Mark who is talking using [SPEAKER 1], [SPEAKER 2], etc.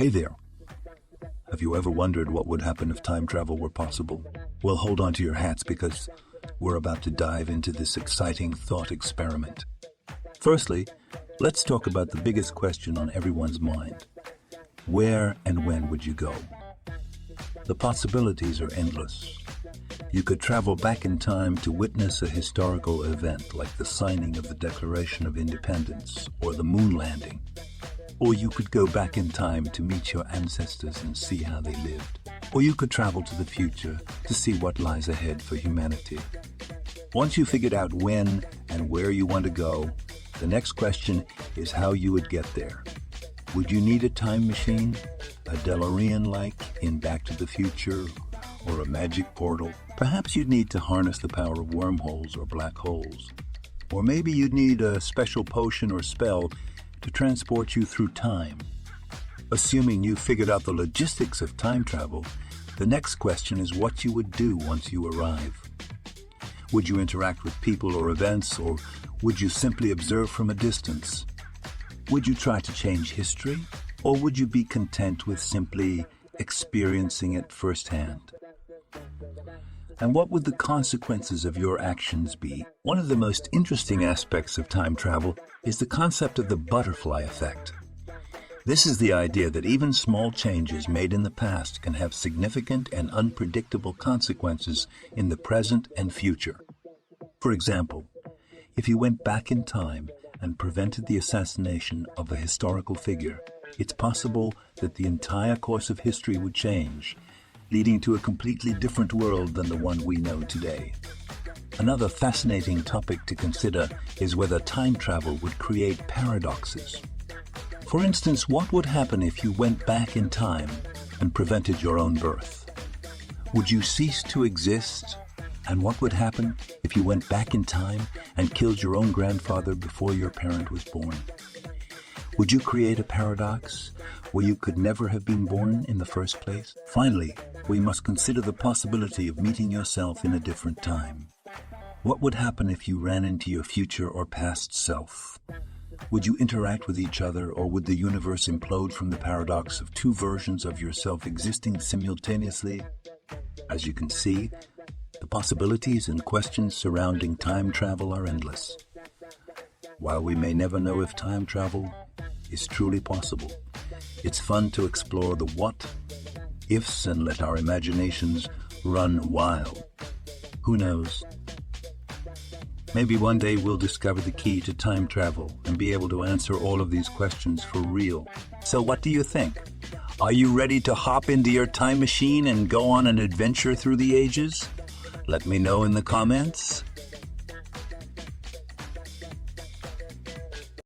[SPEAKER 1] Hey there. Have you ever wondered what would happen if time travel were possible? Well, hold on to your hats because we're about to dive into this exciting thought experiment. Firstly, let's talk about the biggest question on everyone's mind. Where and when would you go? The possibilities are endless. You could travel back in time to witness a historical event like the signing of the Declaration of Independence or the moon landing. Or you could go back in time to meet your ancestors and see how they lived. Or you could travel to the future to see what lies ahead for humanity. Once you figured out when and where you want to go, the next question is how you would get there. Would you need a time machine, a DeLorean-like in Back to the Future, or a magic portal? Perhaps you'd need to harness the power of wormholes or black holes. Or maybe you'd need a special potion or spell to transport you through time. Assuming you figured out the logistics of time travel, the next question is what you would do once you arrive. Would you interact with people or events, or would you simply observe from a distance? Would you try to change history, or would you be content with simply experiencing it firsthand? And what would the consequences of your actions be? One of the most interesting aspects of time travel is the concept of the butterfly effect. This is the idea that even small changes made in the past can have significant and unpredictable consequences in the present and future. For example, if you went back in time and prevented the assassination of a historical figure, it's possible that the entire course of history would change, leading to a completely different world than the one we know today. Another fascinating topic to consider is whether time travel would create paradoxes. For instance, what would happen if you went back in time and prevented your own birth? Would you cease to exist? And what would happen if you went back in time and killed your own grandfather before your parent was born? Would you create a paradox where you could never have been born in the first place? Finally, we must consider the possibility of meeting yourself in a different time. What would happen if you ran into your future or past self? Would you interact with each other, or would the universe implode from the paradox of two versions of yourself existing simultaneously? As you can see, the possibilities and questions surrounding time travel are endless. While we may never know if time travel is truly possible, it's fun to explore the what ifs and let our imaginations run wild. Who knows? Maybe one day we'll discover the key to time travel and be able to answer all of these questions for real. So what do you think? Are you ready to hop into your time machine and go on an adventure through the ages? Let me know in the comments.